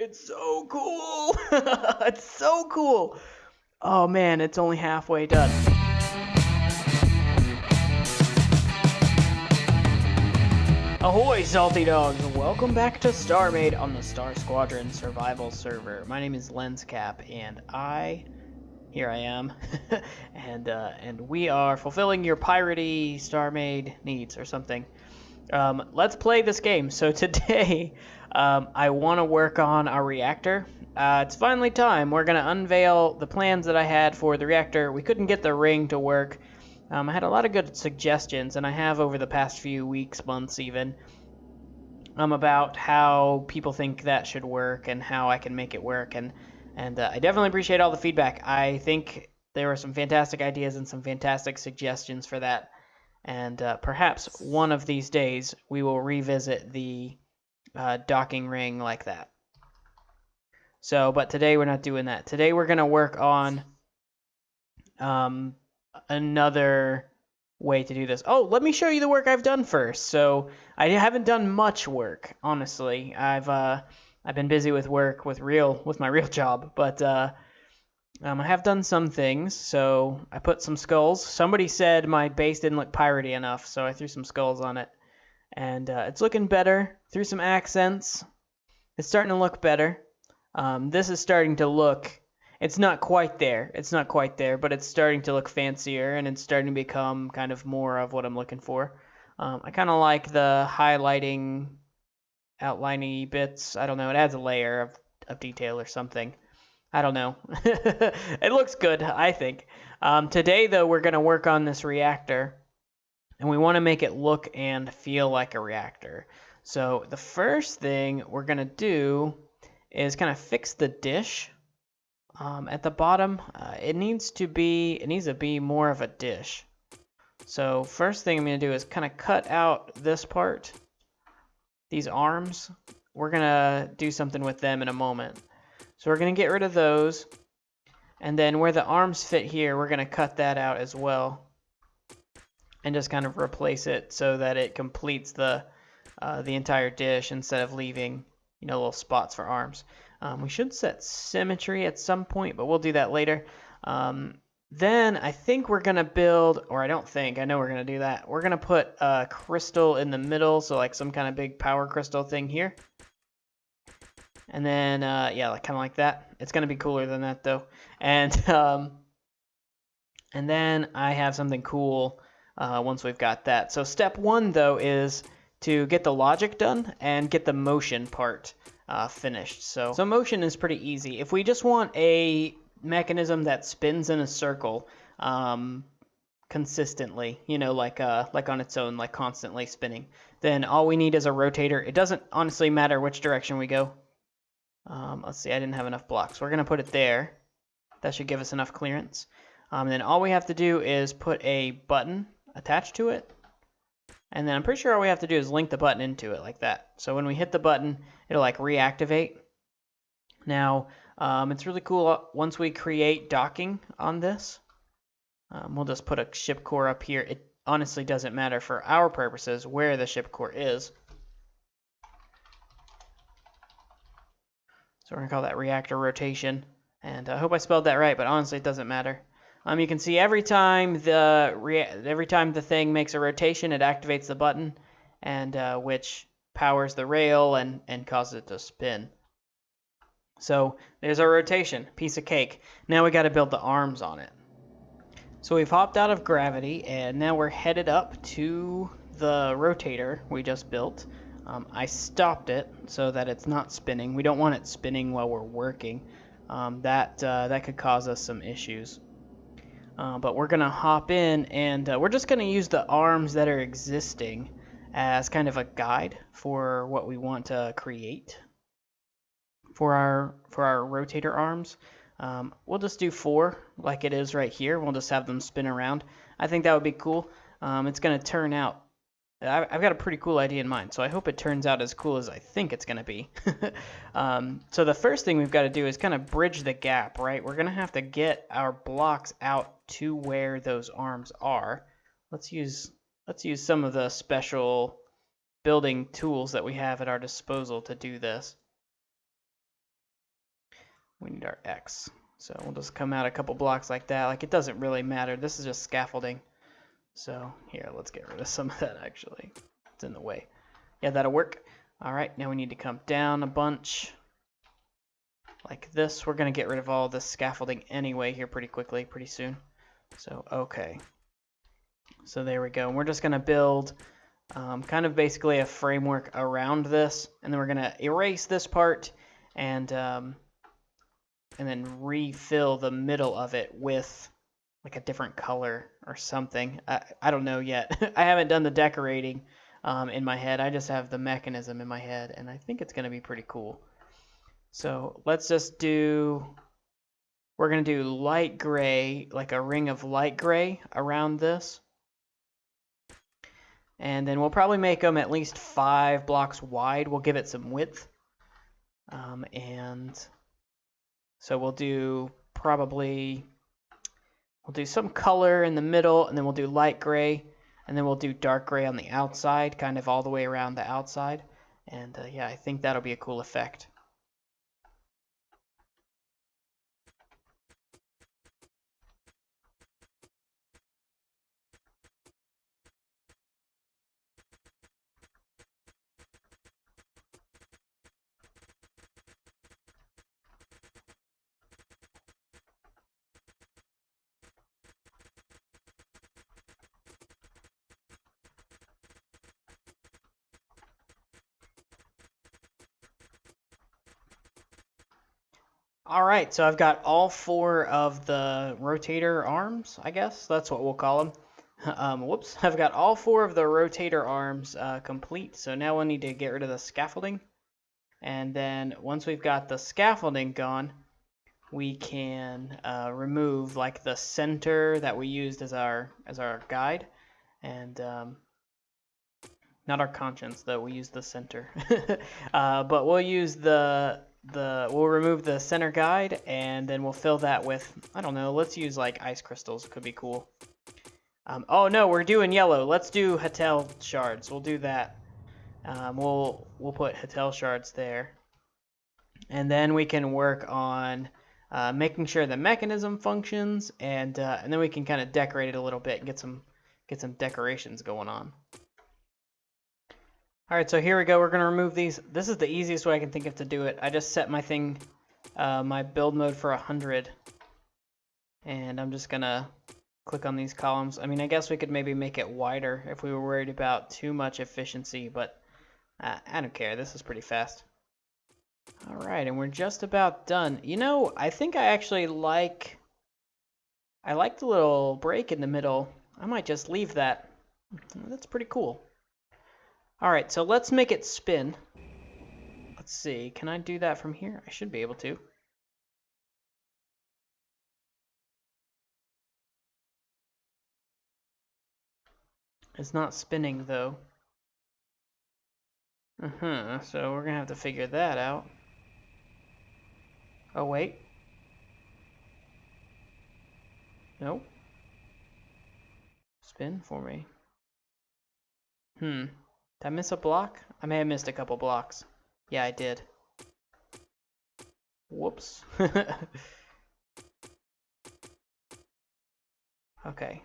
It's so cool. It's so cool. Oh man, it's only halfway done. Ahoy, salty dogs! Welcome back to StarMade on the Star Squadron survival server. My name is Lenscap, and here I am, and we are fulfilling your piratey StarMade needs or something. Let's play this game. So today, I want to work on our reactor. It's finally time. We're gonna unveil the plans that I had for the reactor. We couldn't get the ring to work. I had a lot of good suggestions, and I have over the past few weeks, months even, about how people think that should work and how I can make it work. And I definitely appreciate all the feedback. I think there were some fantastic ideas and some fantastic suggestions for that. And perhaps one of these days we will revisit the docking ring like that. So, but today we're not doing that. Today we're going to work on another way to do this. Oh, let me show you the work I've done first. So I haven't done much work, honestly. I've been busy with work with my real job, but I have done some things. So I put some skulls. Somebody said my base didn't look piratey enough, so I threw some skulls on it, and it's looking better. Threw some accents. It's starting to look better. This is starting to look. It's not quite there. It's not quite there, but it's starting to look fancier, and it's starting to become kind of more of what I'm looking for. I kind of like the highlighting, outlining bits. I don't know. It adds a layer of detail or something. I don't know. It looks good, I think. Today, though, we're going to work on this reactor, and we want to make it look and feel like a reactor. So the first thing we're going to do is kind of fix the dish. At the bottom, it needs to be more of a dish. So first thing I'm going to do is kind of cut out this part, these arms. We're going to do something with them in a moment. So we're going to get rid of those, and then where the arms fit here, we're going to cut that out as well, and just kind of replace it so that it completes the entire dish instead of leaving little spots for arms. We should set symmetry at some point, but we'll do that later. Then I think we're going to build, or I don't think, I know we're going to do that. We're going to put a crystal in the middle, so like some kind of big power crystal thing here. And then, yeah, kind of like that. It's going to be cooler than that, though. And then I have something cool once we've got that. So step one, though, is to get the logic done and get the motion part finished. So motion is pretty easy. If we just want a mechanism that spins in a circle consistently, like on its own, like constantly spinning, then all we need is a rotator. It doesn't honestly matter which direction we go. Let's see, I didn't have enough blocks. We're going to put it there. That should give us enough clearance. Then all we have to do is put a button attached to it. And then I'm pretty sure all we have to do is link the button into it like that. So when we hit the button, it'll like reactivate. Now, it's really cool once we create docking on this. We'll just put a ship core up here. It honestly doesn't matter for our purposes where the ship core is. So we're going to call that reactor rotation. And I hope I spelled that right, but honestly it doesn't matter. You can see every time the thing makes a rotation, it activates the button, and which powers the rail and causes it to spin. So there's our rotation, piece of cake. Now we got to build the arms on it. So we've hopped out of gravity, and now we're headed up to the rotator we just built. I stopped it so that it's not spinning. We don't want it spinning while we're working. That could cause us some issues. But we're going to hop in, and we're just going to use the arms that are existing as kind of a guide for what we want to create for our rotator arms. We'll just do 4 like it is right here. We'll just have them spin around. I think that would be cool. It's going to turn out. I've got a pretty cool idea in mind, so I hope it turns out as cool as I think it's going to be. So the first thing we've got to do is kind of bridge the gap, right? We're going to have to get our blocks out to where those arms are. Let's use some of the special building tools that we have at our disposal to do this. we need our X. So we'll just come out a couple blocks like that. Like, it doesn't really matter. This is just scaffolding. So here, let's get rid of some of that actually. It's in the way. Yeah, that'll work. All right, now we need to come down a bunch like this. We're gonna get rid of all this scaffolding anyway here pretty quickly, pretty soon. So, okay. So there we go. And we're just gonna build kind of basically a framework around this, and then we're gonna erase this part and then refill the middle of it with like a different color or something. I don't know yet. I haven't done the decorating in my head. I just have the mechanism in my head, and I think it's going to be pretty cool. So let's just do, we're going to do light gray, like a ring of light gray around this. And then we'll probably make them at least 5 blocks wide. We'll give it some width. And so we'll do some color in the middle, and then we'll do light gray, and then we'll do dark gray on the outside, kind of all the way around the outside. And yeah, I think that'll be a cool effect. All right, so I've got all 4 of the rotator arms, I guess. That's what we'll call them. Whoops. I've got all 4 of the rotator arms complete. So now we'll need to get rid of the scaffolding. And then once we've got the scaffolding gone, we can remove like the center that we used as our guide. And not our conscience, though. We use the center. But we'll use we'll remove the center guide, and then we'll fill that with, I don't know, let's use like ice crystals. Could be cool. Oh no, we're doing yellow. Let's do Hatel shards. We'll do that. We'll put Hatel shards there, and then we can work on making sure the mechanism functions, and then we can kind of decorate it a little bit and get some decorations going on. All right, so here we go. We're gonna remove these. This is the easiest way I can think of to do it. I just set my thing, my build mode for 100, and I'm just gonna click on these columns. I mean, I guess we could maybe make it wider if we were worried about too much efficiency, but I don't care. This is pretty fast. All right, and we're just about done. You know, I think I actually like the little break in the middle. I might just leave that. That's pretty cool. All right, so let's make it spin. Let's see, can I do that from here? I should be able to. It's not spinning though. So we're gonna have to figure that out. Oh wait. Nope. Spin for me. Did I miss a block? I may have missed a couple blocks. Yeah, I did. Whoops. Okay.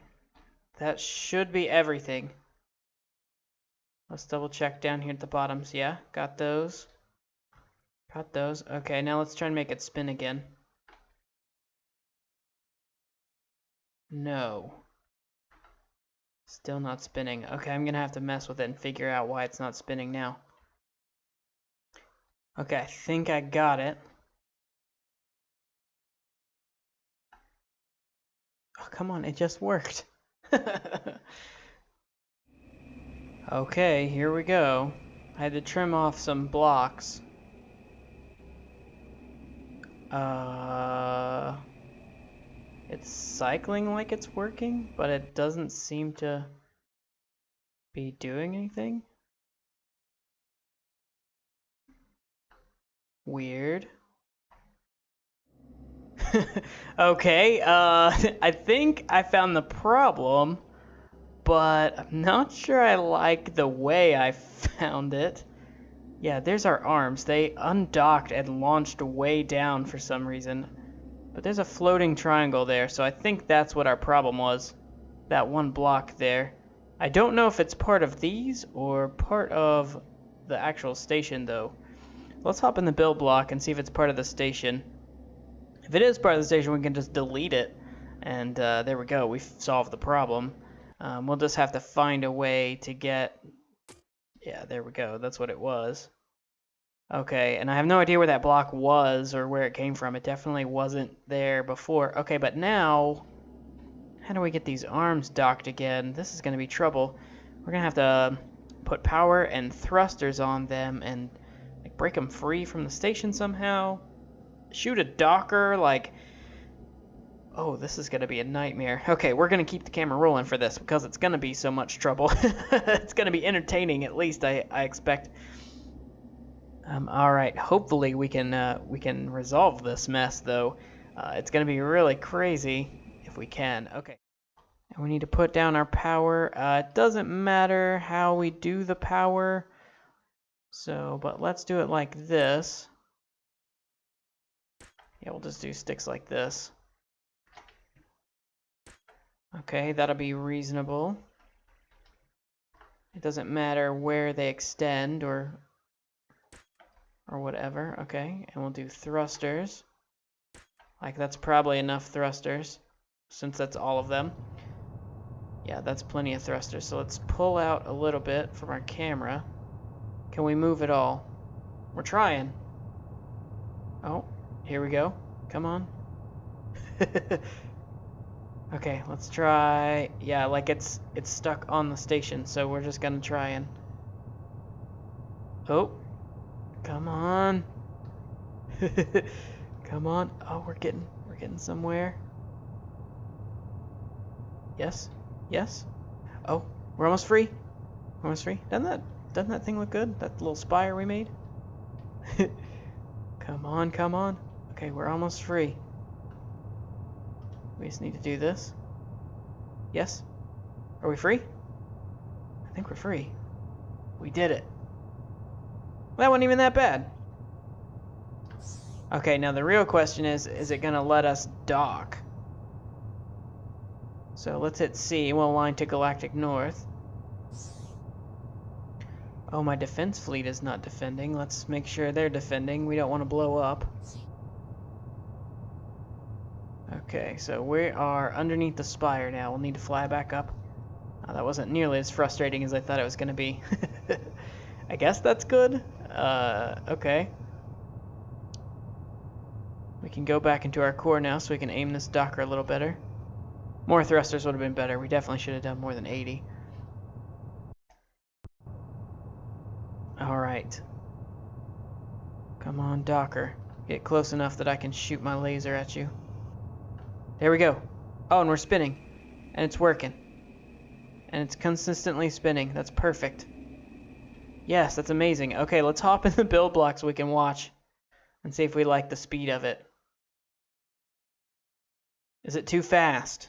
That should be everything. Let's double check down here at the bottoms. Yeah, got those. Got those. Okay, now let's try and make it spin again. No. Still not spinning. Okay, I'm gonna have to mess with it and figure out why it's not spinning now. Okay, I think I got it. Oh, come on, it just worked. Okay, here we go. I had to trim off some blocks. It's cycling like it's working, but it doesn't seem to be doing anything. Weird. Okay, I think I found the problem, but I'm not sure I like the way I found it. Yeah, there's our arms. They undocked and launched way down for some reason. But there's a floating triangle there, so I think that's what our problem was. That one block there. I don't know if it's part of these or part of the actual station, though. Let's hop in the build block and see if it's part of the station. If it is part of the station, we can just delete it. And there we go. We've solved the problem. We'll just have to find a way to get... Yeah, there we go. That's what it was. Okay, and I have no idea where that block was or where it came from. It definitely wasn't there before. Okay, but now, how do we get these arms docked again? This is going to be trouble. We're going to have to put power and thrusters on them and like break them free from the station somehow. Shoot a docker, like... Oh, this is going to be a nightmare. Okay, we're going to keep the camera rolling for this because it's going to be so much trouble. It's going to be entertaining, at least, I expect. All right, hopefully we can resolve this mess, though. It's going to be really crazy if we can. Okay. And we need to put down our power. It doesn't matter how we do the power. So, but let's do it like this. Yeah, we'll just do sticks like this. Okay, that'll be reasonable. It doesn't matter where they extend or whatever. Okay, and we'll do thrusters. Like, that's probably enough thrusters, since that's all of them. Yeah, that's plenty of thrusters. So let's pull out a little bit from our camera. Can we move it all? We're trying. Oh, here we go. Come on. Okay, let's try. Yeah, like it's stuck on the station, so we're just gonna try and... Oh, come on. Come on. Oh, we're getting somewhere. Yes. Yes. Oh, we're almost free. Almost free. Doesn't that thing look good? That little spire we made? Come on, come on. Okay, we're almost free. We just need to do this. Yes? Are we free? I think we're free. We did it. That wasn't even that bad. Okay, now the real question is it going to let us dock? So let's hit C. We'll align to Galactic North. Oh, my defense fleet is not defending. Let's make sure they're defending. We don't want to blow up. Okay, so we are underneath the spire now. We'll need to fly back up. Oh, that wasn't nearly as frustrating as I thought it was going to be. I guess that's good. Okay. We can go back into our core now so we can aim this docker a little better. More thrusters would have been better. We definitely should have done more than 80. Alright. Come on, docker. Get close enough that I can shoot my laser at you. There we go. Oh, and we're spinning. And it's working. And it's consistently spinning. That's perfect. Yes, that's amazing. Okay, let's hop in the build block so we can watch and see if we like the speed of it. Is it too fast?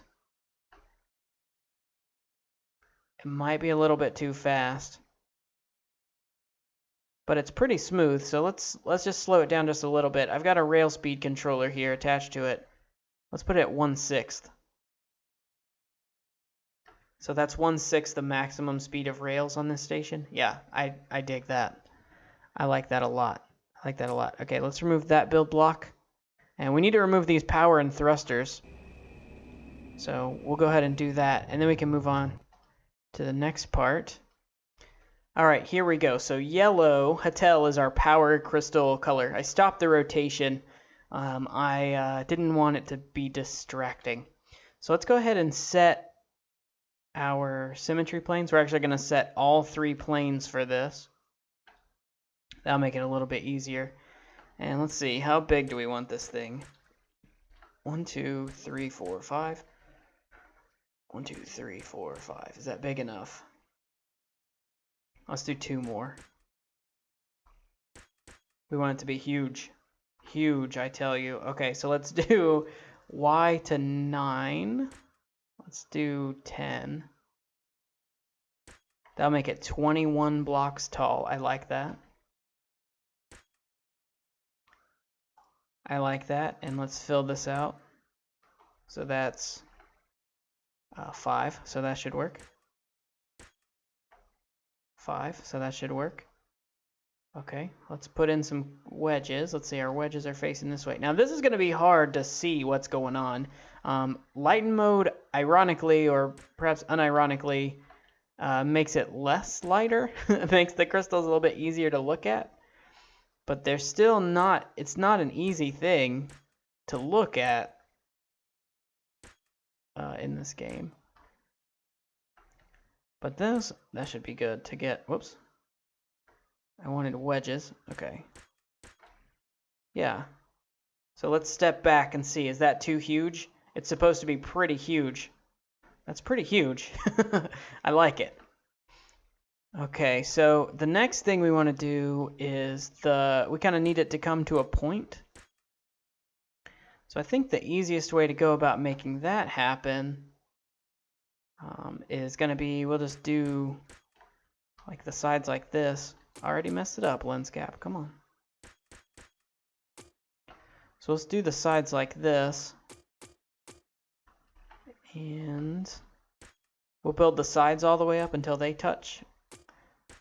It might be a little bit too fast. But it's pretty smooth, so let's just slow it down just a little bit. I've got a rail speed controller here attached to it. Let's put it at 1/6. So that's 1/6 the maximum speed of rails on this station. Yeah, I dig that. I like that a lot. I like that a lot. Okay, let's remove that build block. And we need to remove these power and thrusters. So we'll go ahead and do that, and then we can move on to the next part. Alright, here we go. So yellow, Hatel, is our power crystal color. I stopped the rotation. I didn't want it to be distracting. So let's go ahead and set our symmetry planes. We're actually going to set all 3 planes for this. That'll make it a little bit easier. And let's see, how big do we want this thing? 1, 2, 3, 4, 5. 1, 2, 3, 4, 5. Is that big enough? Let's do 2 more. We want it to be huge. Huge, I tell you. Okay, so let's do Y to 9. Let's do 10. That'll make it 21 blocks tall. I like that. I like that. And let's fill this out. So that's 5, so that should work. 5, so that should work. Okay, let's put in some wedges. Let's see, our wedges are facing this way. Now this is going to be hard to see what's going on. Lighten mode, ironically, or perhaps unironically, makes it less lighter. It makes the crystals a little bit easier to look at. But they're still not, it's not an easy thing to look at in this game. But that should be good to get. Whoops. I wanted wedges. Okay. Yeah. So let's step back and see. Is that too huge? It's supposed to be pretty huge. That's pretty huge. I like it. Okay, so the next thing we want to do is we kind of need it to come to a point. So I think the easiest way to go about making that happen is going to be, we'll just do like the sides like this. Already messed it up, Lenscap. Come on. So let's do the sides like this. And we'll build the sides all the way up until they touch.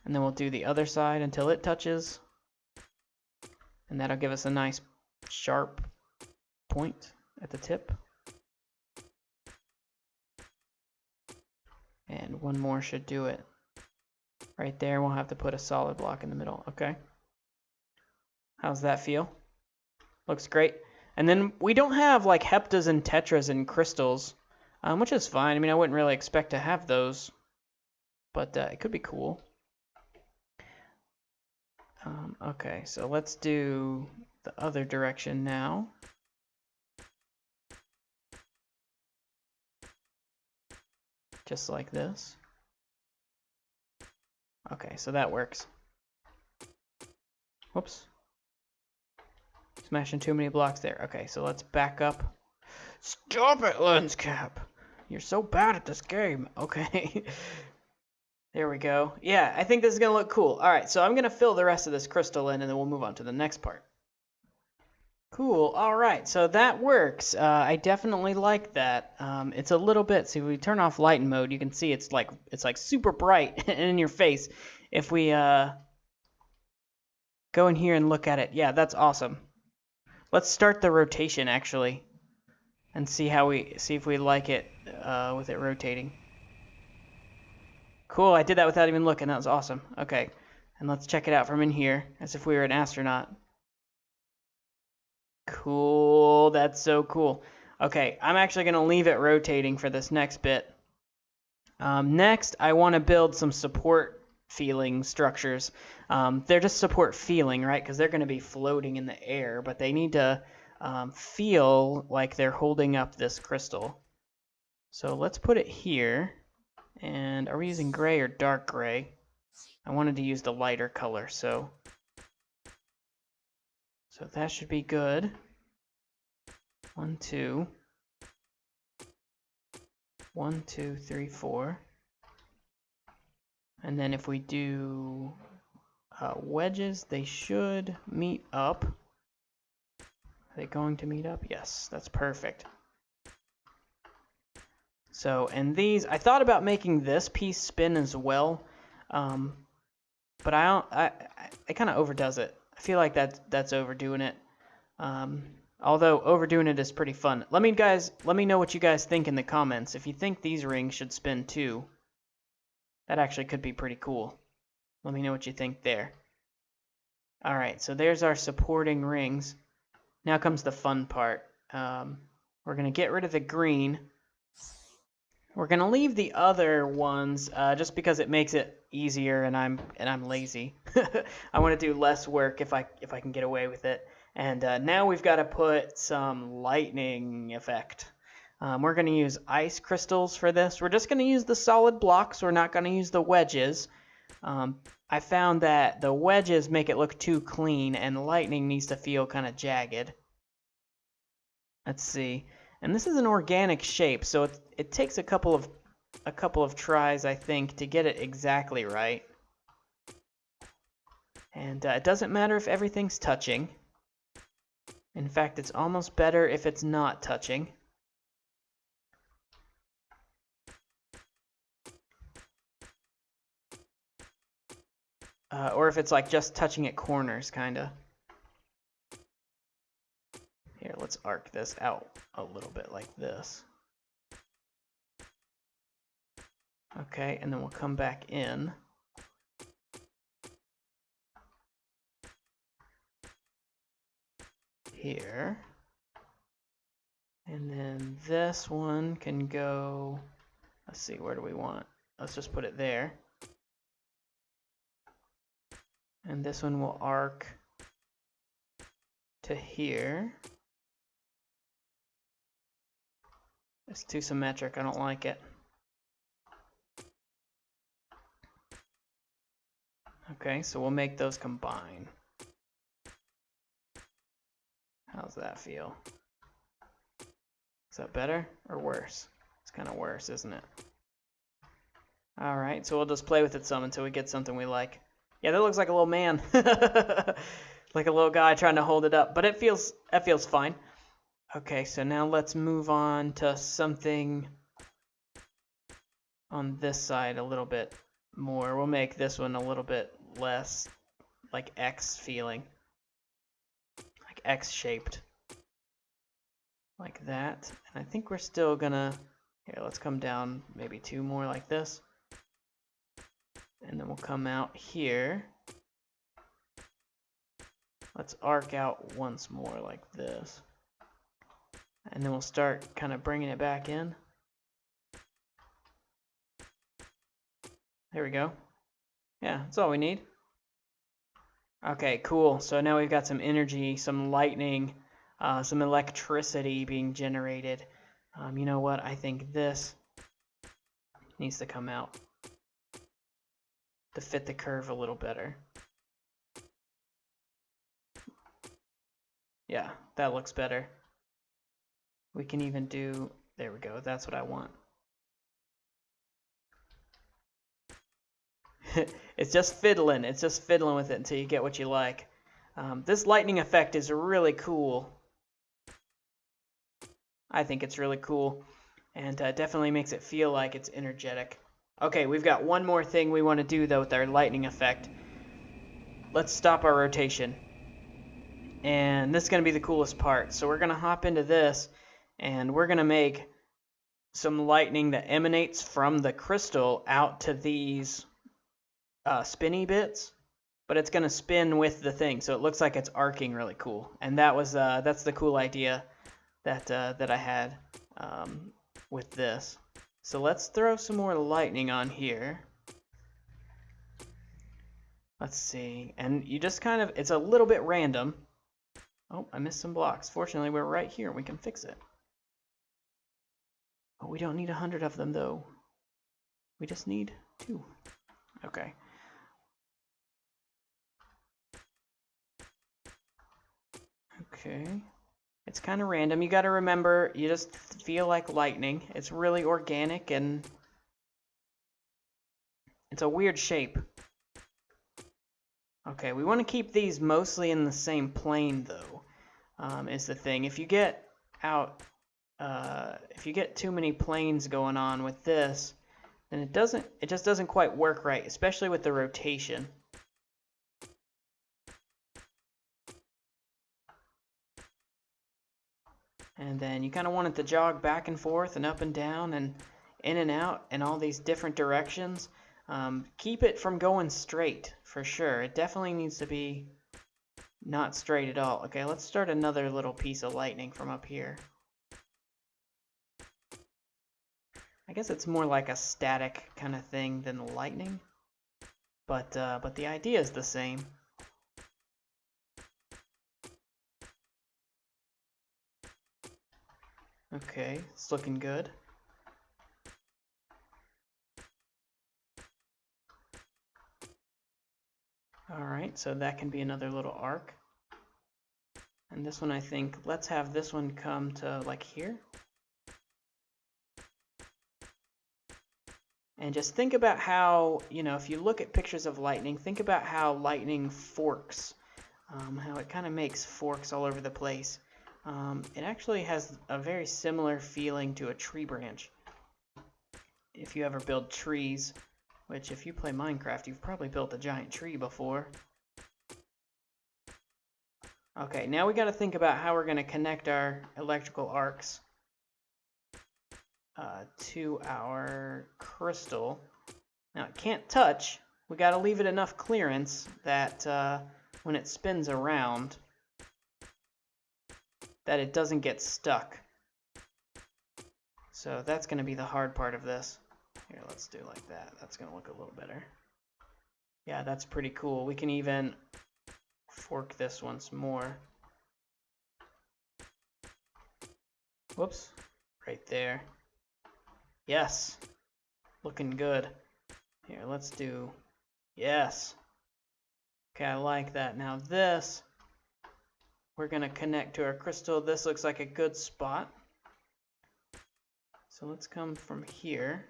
And then we'll do the other side until it touches. And that'll give us a nice sharp point at the tip. And one more should do it. Right there, we'll have to put a solid block in the middle, okay? How's that feel? Looks great. And then we don't have like heptas and tetras and crystals, which is fine. I mean, I wouldn't really expect to have those, but it could be cool. Okay, so let's do the other direction now. Just like this. Okay, so that works. Whoops. Smashing too many blocks there. Okay, so let's back up. Stop it, Lenscap! You're so bad at this game. Okay. There we go. Yeah, I think this is going to look cool. Alright, so I'm going to fill the rest of this crystal in, and then we'll move on to the next part. Cool. Alright, so that works. I definitely like that. It's a little bit, see, if we turn off lighten mode, you can see it's like super bright in your face. If we go in here and look at it, yeah, that's awesome. Let's start the rotation actually, and see if we like it with it rotating. Cool, I did that without even looking. That was awesome. Okay, and let's check it out from in here as if we were an astronaut. Cool, that's so cool. Okay, I'm actually going to leave it rotating for this next bit. Next, I want to build some support feeling structures. They're just support feeling, right? Because they're going to be floating in the air, but they need to feel like they're holding up this crystal. So let's put it here. And are we using gray or dark gray? I wanted to use the lighter color, so that should be good. 1, 2. 1, 2, 3, 4. And then if we do wedges, they should meet up. Are they going to meet up? Yes, that's perfect. So, and these, I thought about making this piece spin as well, but I kind of overdoes it. I feel like that's overdoing it. Although overdoing it is pretty fun. Let me know what you guys think in the comments. If you think these rings should spin too, that actually could be pretty cool. Let me know what you think there. Alright, so there's our supporting rings. Now comes the fun part. We're going to get rid of the green. We're going to leave the other ones just because it makes it easier, and I'm lazy. I want to do less work if I can get away with it. And now we've got to put some lightning effect. We're going to use ice crystals for this. We're just going to use the solid blocks. We're not going to use the wedges. I found that the wedges make it look too clean, and lightning needs to feel kind of jagged. Let's see. And this is an organic shape, so it takes a couple of tries, I think, to get it exactly right. And it doesn't matter if everything's touching. In fact, it's almost better if it's not touching. Or if it's like just touching at corners, kinda. Here, let's arc this out a little bit like this. Okay, and then we'll come back in. Here. And then this one can go, let's see, where do we want? Let's just put it there. And this one will arc to here. It's too symmetric, I don't like it. Okay, so we'll make those combine. How's that feel? Is that better or worse? It's kind of worse, isn't it? Alright, so we'll just play with it some until we get something we like. Yeah, that looks like a little man. Like a little guy trying to hold it up, but that feels fine. Okay, so now let's move on to something on this side a little bit more. We'll make this one a little bit less like X feeling. Like X shaped. Like that. And I think we're still gonna, here, let's come down maybe 2 more like this. And then we'll come out here. Let's arc out once more like this. And then we'll start kind of bringing it back in. There we go. Yeah, that's all we need. Okay, cool. So now we've got some energy, some lightning, some electricity being generated. You know what? I think this needs to come out to fit the curve a little better. Yeah, that looks better. We can even do, there we go, that's what I want. It's just fiddling with it until you get what you like. This lightning effect is really cool. I think it's really cool, and definitely makes it feel like it's energetic. Okay, we've got one more thing we want to do though with our lightning effect. Let's stop our rotation. And this is going to be the coolest part. So we're going to hop into this, and we're going to make some lightning that emanates from the crystal out to these spinny bits, but it's going to spin with the thing, so it looks like it's arcing really cool. And that's the cool idea that I had with this. So let's throw some more lightning on here. Let's see, and you just kind of, it's a little bit random. Oh, I missed some blocks. Fortunately, we're right here. We can fix it. Oh, we don't need 100 of them, though. We just need 2. Okay. Okay. It's kind of random. You got to remember, you just feel like lightning. It's really organic, and it's a weird shape. Okay, we want to keep these mostly in the same plane, though, is the thing. If you get out, if you get too many planes going on with this, then it just doesn't quite work right, especially with the rotation. And then you kind of want it to jog back and forth and up and down and in and out in all these different directions. Keep it from going straight, for sure. It definitely needs to be not straight at all. Okay, let's start another little piece of lightning from up here. I guess it's more like a static kind of thing than lightning, but the idea is the same. Okay, it's looking good. Alright, so that can be another little arc. And this one, I think, let's have this one come to like here. And just think about how, you know, if you look at pictures of lightning, think about how lightning forks. how it kind of makes forks all over the place. It actually has a very similar feeling to a tree branch. If you ever build trees, which if you play Minecraft, you've probably built a giant tree before. Okay, now we got to think about how we're going to connect our electrical arcs to our crystal. Now it can't touch. We got to leave it enough clearance that when it spins around, that it doesn't get stuck. So that's going to be the hard part of this. Here, let's do like that. That's going to look a little better. Yeah, that's pretty cool. We can even fork this once more. Whoops. Right there. Yes. Looking good. Here, let's do... Yes. Okay, I like that. Now this, we're going to connect to our crystal. This looks like a good spot. So let's come from here.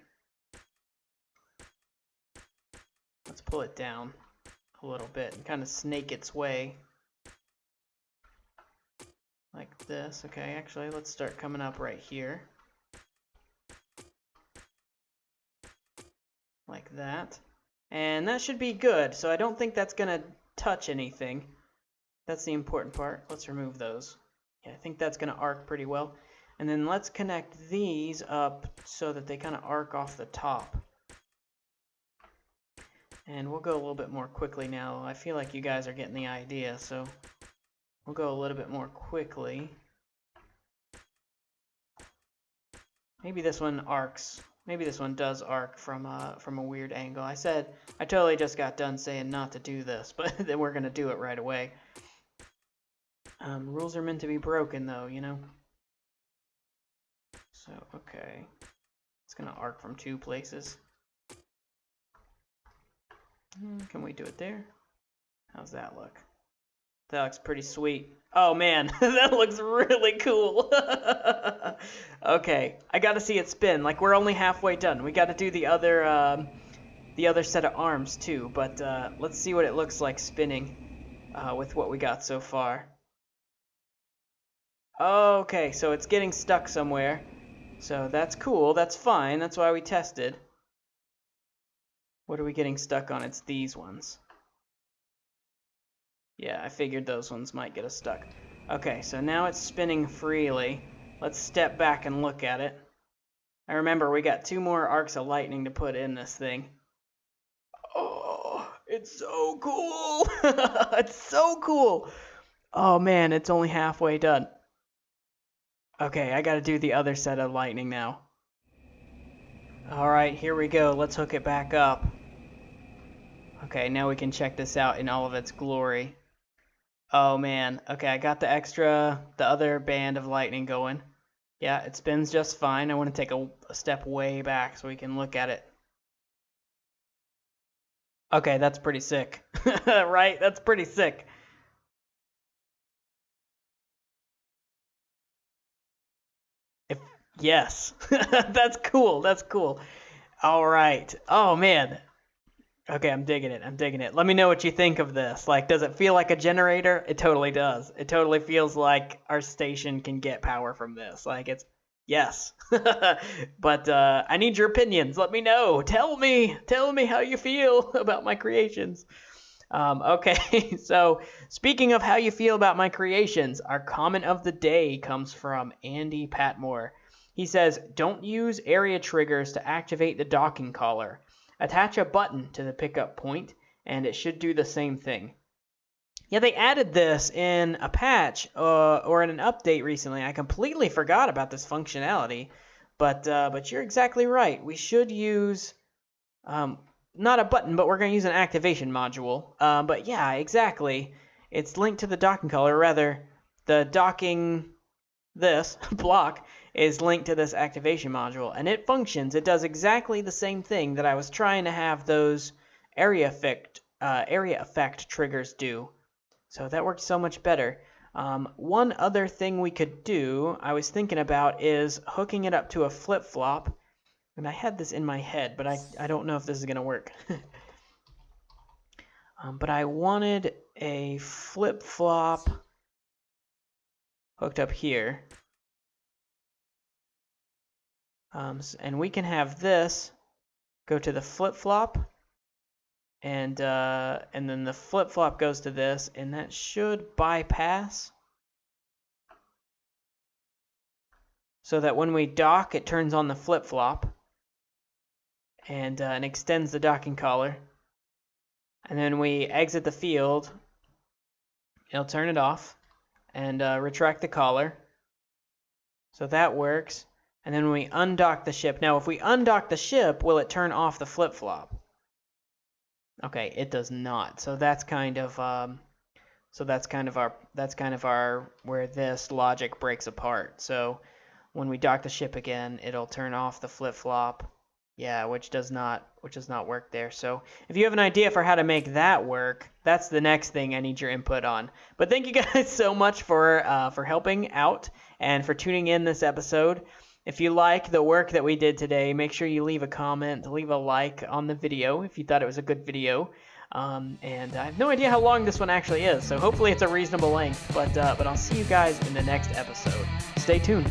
Let's pull it down a little bit and kind of snake its way. Like this. Okay, actually, let's start coming up right here. Like that. And that should be good. So I don't think that's going to touch anything. That's the important part. Let's remove those. Yeah, I think that's going to arc pretty well. And then let's connect these up so that they kind of arc off the top. And we'll go a little bit more quickly now. I feel like you guys are getting the idea, so we'll go a little bit more quickly. Maybe this one arcs. Maybe this one does arc from a weird angle. I totally just got done saying not to do this, but then we're gonna do it right away. Rules are meant to be broken, though, you know. So okay, it's gonna arc from two places. Can we do it there? How's that look? That looks pretty sweet. Oh man, that looks really cool. Okay, I gotta see it spin. Like, we're only halfway done. We gotta do the other set of arms too. But let's see what it looks like spinning with what we got so far. Okay, so it's getting stuck somewhere. So that's cool. That's fine. That's why we tested. What are we getting stuck on? It's these ones. Yeah, I figured those ones might get us stuck. Okay, so now it's spinning freely. Let's step back and look at it. I remember we got 2 more arcs of lightning to put in this thing. Oh, it's so cool! It's so cool! Oh man, it's only halfway done. Okay, I gotta do the other set of lightning now. Alright, here we go. Let's hook it back up. Okay, now we can check this out in all of its glory. Oh man, okay, I got the other band of lightning going. Yeah, it spins just fine. I want to take a step way back so we can look at it. Okay, that's pretty sick. Right? That's pretty sick. Yes. That's cool. That's cool. All right. Oh man. Okay, I'm digging it. I'm digging it. Let me know what you think of this. Like, does it feel like a generator? It totally does. It totally feels like our station can get power from this. Like, it's, yes. But I need your opinions. Let me know. Tell me how you feel about my creations. Okay, so speaking of how you feel about my creations, our comment of the day comes from Andy Patmore. He says, don't use area triggers to activate the docking collar. Attach a button to the pickup point, and it should do the same thing. Yeah, they added this in a patch or in an update recently. I completely forgot about this functionality, but you're exactly right. We should use not a button, but we're going to use an activation module. But yeah, exactly. It's linked to the docking collar, or rather, the docking block is linked to this activation module, and it functions. It does exactly the same thing that I was trying to have those area effect triggers do. So that worked so much better. One other thing we could do, I was thinking about, is hooking it up to a flip-flop. And I had this in my head, but I don't know if this is going to work. But I wanted a flip-flop hooked up here. And we can have this go to the flip-flop, and then the flip-flop goes to this, and that should bypass, so that when we dock, it turns on the flip-flop and extends the docking collar. And then we exit the field, it'll turn it off and retract the collar. So that works. And then when we undock the ship, now if we undock the ship, will it turn off the flip-flop? Okay, it does not. So that's kind of our where this logic breaks apart. So when we dock the ship again, it'll turn off the flip-flop. Yeah, which does not work there. So if you have an idea for how to make that work, that's the next thing I need your input on. But thank you guys so much for helping out and for tuning in this episode. If you like the work that we did today, make sure you leave a comment, leave a like on the video if you thought it was a good video. And I have no idea how long this one actually is, so hopefully it's a reasonable length. But I'll see you guys in the next episode. Stay tuned.